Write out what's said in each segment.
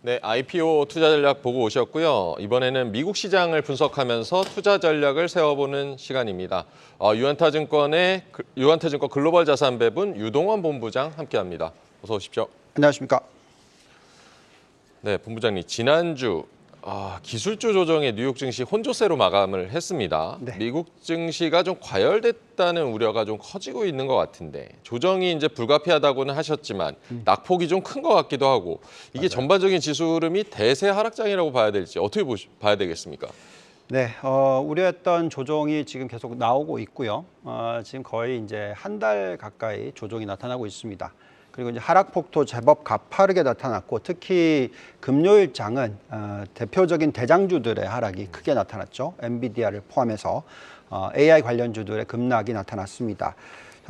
네, IPO 투자 전략 보고 오셨고요. 이번에는 미국 시장을 분석하면서 투자 전략을 세워보는 시간입니다. 유한타증권 글로벌 자산 배분 유동원 본부장 함께합니다. 어서 오십시오. 안녕하십니까. 네, 본부장님 지난주 기술주 조정의 뉴욕 증시 혼조세로 마감을 했습니다. 네. 미국 증시가 좀 과열됐다는 우려가 좀 커지고 있는 것 같은데 조정이 이제 불가피하다고는 하셨지만 낙폭이 좀 큰 것 같기도 하고 이게 맞아요. 전반적인 지수 흐름이 대세 하락장이라고 봐야 될지 어떻게 봐야 되겠습니까? 네, 우려했던 조정이 지금 계속 나오고 있고요. 지금 거의 이제 한 달 가까이 조정이 나타나고 있습니다. 그리고 이제 하락폭도 제법 가파르게 나타났고 특히 금요일 장은 대표적인 대장주들의 하락이 크게 나타났죠. 엔비디아를 포함해서 AI 관련주들의 급락이 나타났습니다.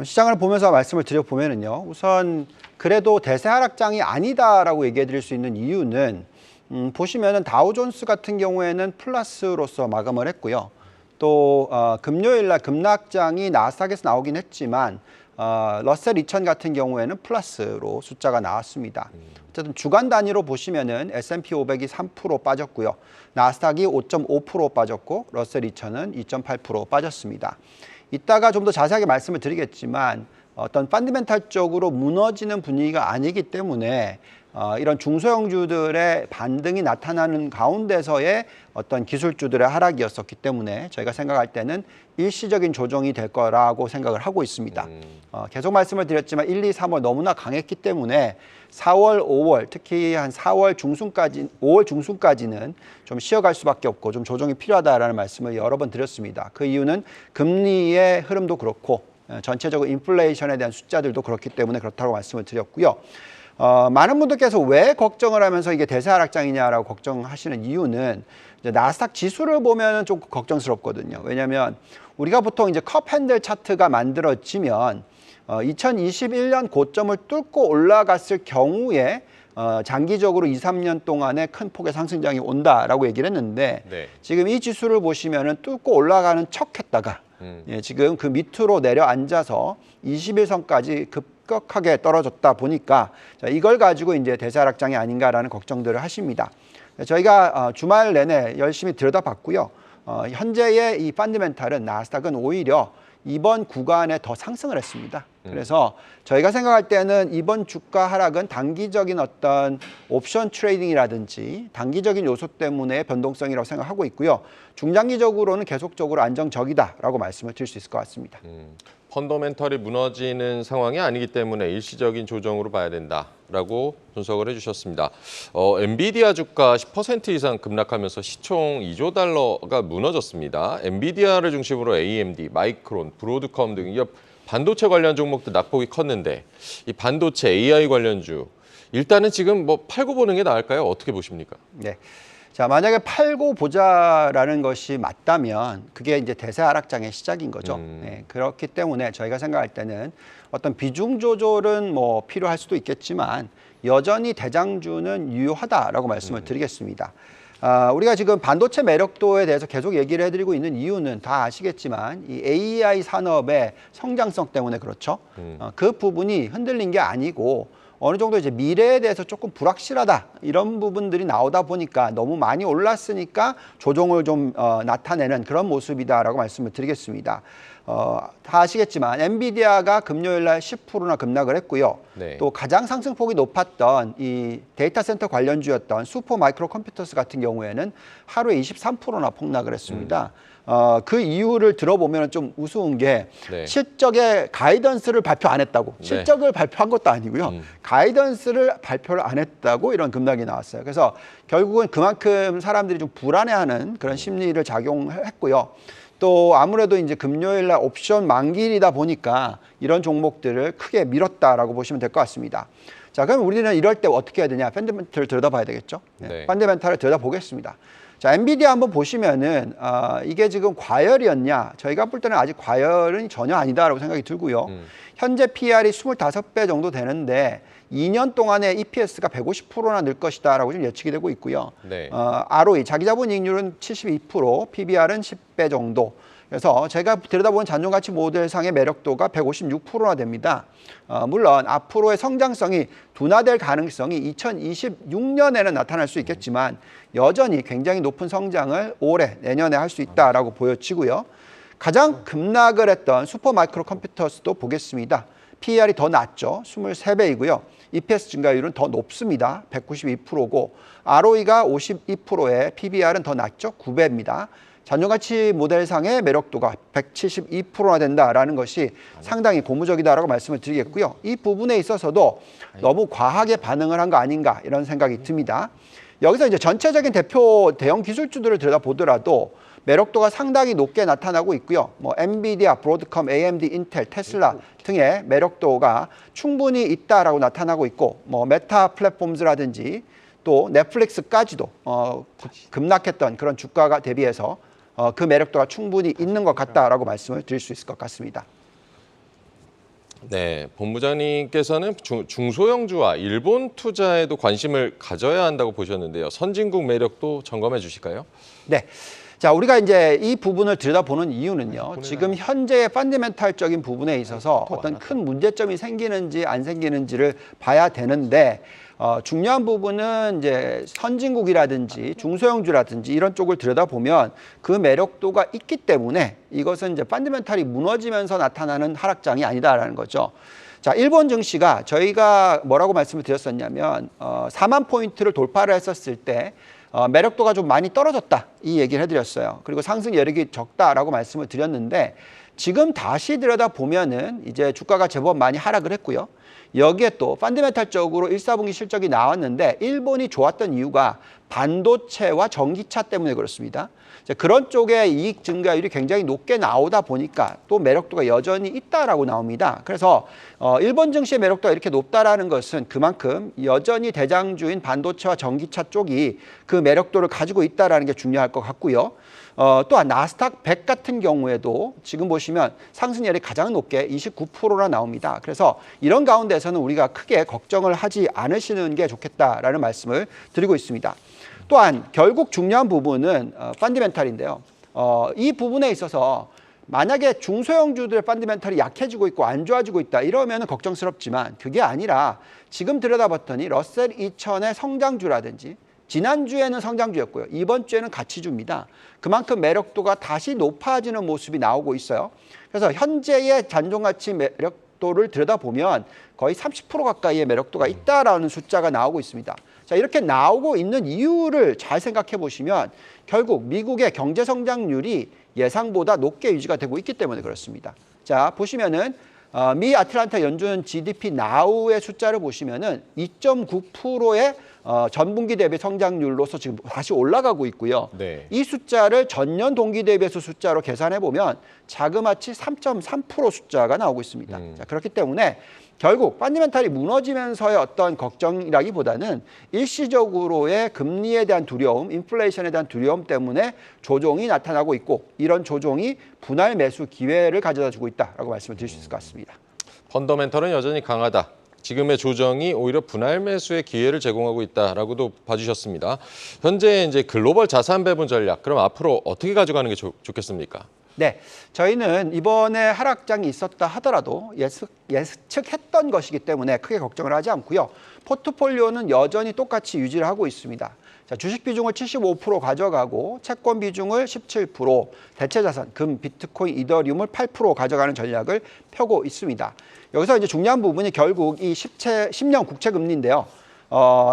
시장을 보면서 말씀을 드려보면요. 우선 그래도 대세 하락장이 아니다라고 얘기해 드릴 수 있는 이유는 보시면은 다우존스 같은 경우에는 플러스로서 마감을 했고요. 또 금요일 날 급락장이 나스닥에서 나오긴 했지만 러셀 2000 같은 경우에는 플러스로 숫자가 나왔습니다. 어쨌든 주간 단위로 보시면은 S&P 500이 3% 빠졌고요. 나스닥이 5.5% 빠졌고 러셀 2000은 2.8% 빠졌습니다. 이따가 좀 더 자세하게 말씀을 드리겠지만 어떤 펀더멘탈적으로 무너지는 분위기가 아니기 때문에 이런 중소형주들의 반등이 나타나는 가운데서의 어떤 기술주들의 하락이었었기 때문에 저희가 생각할 때는 일시적인 조정이 될 거라고 생각을 하고 있습니다. 계속 말씀을 드렸지만 1, 2, 3월 너무나 강했기 때문에 4월, 5월 특히 한 4월 중순까지, 5월 중순까지는 좀 쉬어갈 수밖에 없고 좀 조정이 필요하다라는 말씀을 여러 번 드렸습니다. 그 이유는 금리의 흐름도 그렇고 전체적으로 인플레이션에 대한 숫자들도 그렇기 때문에 그렇다고 말씀을 드렸고요. 많은 분들께서 왜 걱정을 하면서 이게 대세 하락장이냐라고 걱정하시는 이유는 이제 나스닥 지수를 보면 좀 걱정스럽거든요. 왜냐하면 우리가 보통 이제 컵 핸들 차트가 만들어지면 2021년 고점을 뚫고 올라갔을 경우에 장기적으로 2, 3년 동안에 큰 폭의 상승장이 온다라고 얘기를 했는데 네. 지금 이 지수를 보시면은 뚫고 올라가는 척했다가 지금 그 밑으로 내려앉아서 21선까지 급격하게 떨어졌다 보니까 이걸 가지고 이제 대세 하락장이 아닌가라는 걱정들을 하십니다. 저희가 주말 내내 열심히 들여다봤고요. 현재의 이 펀더멘탈은 나스닥은 오히려 이번 구간에 더 상승을 했습니다. 그래서 저희가 생각할 때는 이번 주가 하락은 단기적인 어떤 옵션 트레이딩이라든지 단기적인 요소 때문에 변동성이라고 생각하고 있고요. 중장기적으로는 계속적으로 안정적이다라고 말씀을 드릴 수 있을 것 같습니다. 펀더멘털이 무너지는 상황이 아니기 때문에 일시적인 조정으로 봐야 된다라고 분석을 해주셨습니다. 엔비디아 주가 10% 이상 급락하면서 시총 2조 달러가 무너졌습니다. 엔비디아를 중심으로 AMD, 마이크론, 브로드컴 등 반도체 관련 종목들 낙폭이 컸는데 이 반도체 AI 관련주 일단은 지금 뭐 팔고 보는 게 나을까요? 어떻게 보십니까? 네. 자, 만약에 팔고 보자라는 것이 맞다면 그게 이제 대세 하락장의 시작인 거죠. 네, 그렇기 때문에 저희가 생각할 때는 어떤 비중 조절은 뭐 필요할 수도 있겠지만 여전히 대장주는 유효하다라고 말씀을 드리겠습니다. 우리가 지금 반도체 매력도에 대해서 계속 얘기를 해드리고 있는 이유는 다 아시겠지만 이 AI 산업의 성장성 때문에 그렇죠. 그 부분이 흔들린 게 아니고 어느 정도 이제 미래에 대해서 조금 불확실하다 이런 부분들이 나오다 보니까 너무 많이 올랐으니까 조정을 좀 나타내는 그런 모습이다라고 말씀을 드리겠습니다. 다 아시겠지만 엔비디아가 금요일 날 10%나 급락을 했고요. 네. 또 가장 상승폭이 높았던 이 데이터 센터 관련주였던 슈퍼 마이크로 컴퓨터스 같은 경우에는 하루에 23%나 폭락을 했습니다. 그 이유를 들어보면 좀 우스운 게 네. 실적의 가이던스를 발표 안 했다고. 네. 실적을 발표한 것도 아니고요. 가이던스를 발표를 안 했다고 이런 급락이 나왔어요. 그래서 결국은 그만큼 사람들이 좀 불안해하는 그런 심리를 작용했고요. 또 아무래도 이제 금요일 날 옵션 만기이다 보니까 이런 종목들을 크게 밀었다라고 보시면 될 것 같습니다. 자, 그럼 우리는 이럴 때 어떻게 해야 되냐? 펀더멘탈을 들여다봐야 되겠죠. 네. 펀더멘탈을 들여다보겠습니다. 자, 엔비디아 한번 보시면은 이게 지금 과열이었냐? 저희가 볼 때는 아직 과열은 전혀 아니다라고 생각이 들고요. 현재 PR이 25배 정도 되는데 2년 동안에 EPS가 150%나 늘 것이다라고 좀 예측이 되고 있고요. 네. ROE, 자기자본 이익률은 72%, PBR은 10배 정도. 그래서 제가 들여다본 잔존가치 모델상의 매력도가 156%나 됩니다. 물론 앞으로의 성장성이 둔화될 가능성이 2026년에는 나타날 수 있겠지만 여전히 굉장히 높은 성장을 올해, 내년에 할 수 있다라고 보여지고요. 가장 급락을 했던 슈퍼마이크로 컴퓨터스도 보겠습니다. PER이 더 낮죠. 23배이고요. EPS 증가율은 더 높습니다. 192%고 ROE가 52%에 PBR은 더 낮죠. 9배입니다. 잔존가치 모델상의 매력도가 172%나 된다라는 것이 상당히 고무적이다라고 말씀을 드리겠고요. 이 부분에 있어서도 너무 과하게 반응을 한 거 아닌가 이런 생각이 듭니다. 여기서 이제 전체적인 대표 대형 기술주들을 들여다보더라도 매력도가 상당히 높게 나타나고 있고요. 엔비디아, 브로드컴, AMD, 인텔, 테슬라 등의 매력도가 충분히 있다라고 나타나고 있고, 메타 플랫폼즈라든지 또 넷플릭스까지도 급락했던 그런 주가가 대비해서 그 매력도가 충분히 있는 것 같다라고 말씀을 드릴 수 있을 것 같습니다. 네, 본부장님께서는 중소형주와 일본 투자에도 관심을 가져야 한다고 보셨는데요. 선진국 매력도 점검해 주실까요? 네. 자, 우리가 이제 이 부분을 들여다보는 이유는요. 지금 현재의 펀더멘탈적인 부분에 있어서 어떤 큰 문제점이 생기는지 안 생기는지를 봐야 되는데 중요한 부분은 이제 선진국이라든지 중소형주라든지 이런 쪽을 들여다보면 그 매력도가 있기 때문에 이것은 이제 펀더멘탈이 무너지면서 나타나는 하락장이 아니다라는 거죠. 자, 일본 증시가 저희가 뭐라고 말씀을 드렸었냐면 4만 포인트를 돌파를 했었을 때 매력도가 좀 많이 떨어졌다 이 얘기를 해드렸어요. 그리고 상승 여력이 적다라고 말씀을 드렸는데 지금 다시 들여다보면은 이제 주가가 제법 많이 하락을 했고요. 여기에 또 펀더멘탈적으로 1사분기 실적이 나왔는데 일본이 좋았던 이유가 반도체와 전기차 때문에 그렇습니다. 그런 쪽의 이익 증가율이 굉장히 높게 나오다 보니까 또 매력도가 여전히 있다라고 나옵니다. 그래서 일본 증시의 매력도가 이렇게 높다라는 것은 그만큼 여전히 대장주인 반도체와 전기차 쪽이 그 매력도를 가지고 있다라는 게 중요할 것 같고요. 또한 나스닥 100 같은 경우에도 지금 보시면 상승률이 가장 높게 29%나 나옵니다. 그래서 이런 가운데서는 우리가 크게 걱정을 하지 않으시는 게 좋겠다라는 말씀을 드리고 있습니다. 또한 결국 중요한 부분은 펀더멘탈인데요. 이 부분에 있어서 만약에 중소형주들의 펀더멘탈이 약해지고 있고 안 좋아지고 있다 이러면 걱정스럽지만 그게 아니라 지금 들여다봤더니 러셀 2000의 성장주라든지 지난주에는 성장주였고요. 이번 주에는 가치주입니다. 그만큼 매력도가 다시 높아지는 모습이 나오고 있어요. 그래서 현재의 잔존가치 매력도를 들여다보면 거의 30% 가까이의 매력도가 있다라는 숫자가 나오고 있습니다. 자, 이렇게 나오고 있는 이유를 잘 생각해 보시면 결국 미국의 경제 성장률이 예상보다 높게 유지가 되고 있기 때문에 그렇습니다. 자, 보시면은 미 아틀란타 연준 GDP 나우의 숫자를 보시면은 2.9%의 전분기 대비 성장률로서 지금 다시 올라가고 있고요. 네. 이 숫자를 전년 동기 대비해서 숫자로 계산해 보면 자그마치 3.3% 숫자가 나오고 있습니다. 자, 그렇기 때문에 결국 펀더멘탈이 무너지면서의 어떤 걱정이라기보다는 일시적으로의 금리에 대한 두려움, 인플레이션에 대한 두려움 때문에 조정이 나타나고 있고 이런 조정이 분할 매수 기회를 가져다 주고 있다라고 말씀을 드릴 수 있을 것 같습니다. 펀더멘털은 여전히 강하다. 지금의 조정이 오히려 분할 매수의 기회를 제공하고 있다라고도 봐주셨습니다. 현재 이제 글로벌 자산 배분 전략, 그럼 앞으로 어떻게 가져가는 게 좋겠습니까? 네, 저희는 이번에 하락장이 있었다 하더라도 예측했던 것이기 때문에 크게 걱정을 하지 않고요. 포트폴리오는 여전히 똑같이 유지를 하고 있습니다. 자, 주식 비중을 75% 가져가고 채권 비중을 17%, 대체자산, 금, 비트코인, 이더리움을 8% 가져가는 전략을 펴고 있습니다. 여기서 이제 중요한 부분이 결국 이 10년 국채 금리인데요.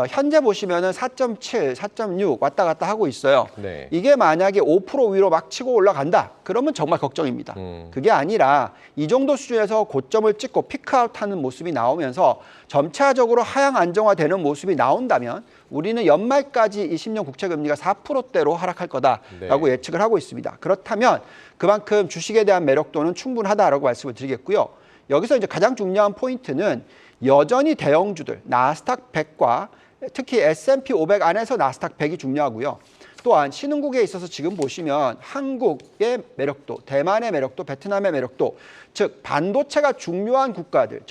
현재 보시면은 4.7, 4.6 왔다 갔다 하고 있어요. 네. 이게 만약에 5% 위로 막 치고 올라간다. 그러면 정말 걱정입니다. 그게 아니라 이 정도 수준에서 고점을 찍고 피크아웃하는 모습이 나오면서 점차적으로 하향 안정화되는 모습이 나온다면 우리는 연말까지 이 10년 국채 금리가 4%대로 하락할 거다라고 네. 예측을 하고 있습니다. 그렇다면 그만큼 주식에 대한 매력도는 충분하다라고 말씀을 드리겠고요. 여기서 이제 가장 중요한 포인트는 여전히 대형주들, 나스닥 100과 특히 S&P 500 안에서 나스닥 100이 중요하고요. 또한 신흥국에 있어서 지금 보시면 한국의 매력도, 대만의 매력도, 베트남의 매력도, 즉 반도체가 중요한 국가들,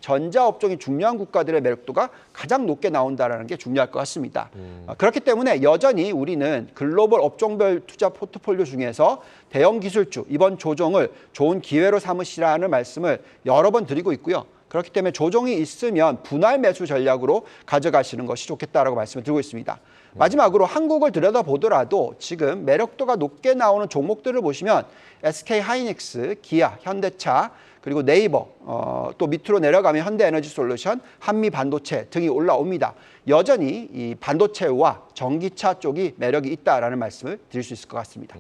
전자업종이 중요한 국가들의 매력도가 가장 높게 나온다는 게 중요할 것 같습니다. 그렇기 때문에 여전히 우리는 글로벌 업종별 투자 포트폴리오 중에서 대형 기술주, 이번 조정을 좋은 기회로 삼으시라는 말씀을 여러 번 드리고 있고요. 그렇기 때문에 조정이 있으면 분할 매수 전략으로 가져가시는 것이 좋겠다라고 말씀을 드리고 있습니다. 마지막으로 한국을 들여다보더라도 지금 매력도가 높게 나오는 종목들을 보시면 SK하이닉스, 기아, 현대차, 그리고 네이버, 또 밑으로 내려가면 현대에너지솔루션, 한미반도체 등이 올라옵니다. 여전히 이 반도체와 전기차 쪽이 매력이 있다라는 말씀을 드릴 수 있을 것 같습니다.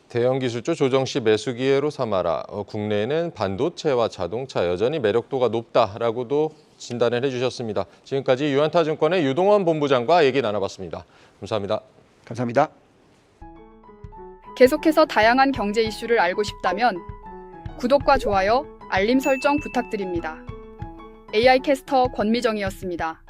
대형 기술주 조정 시 매수 기회로 삼아라. 국내에는 반도체와 자동차 여전히 매력도가 높다라고도 진단을 해주셨습니다. 지금까지 유한타증권의 유동원 본부장과 얘기 나눠봤습니다. 감사합니다. 감사합니다. 계속해서 다양한 경제 이슈를 알고 싶다면 구독과 좋아요, 알림 설정 부탁드립니다. AI 캐스터 권미정이었습니다.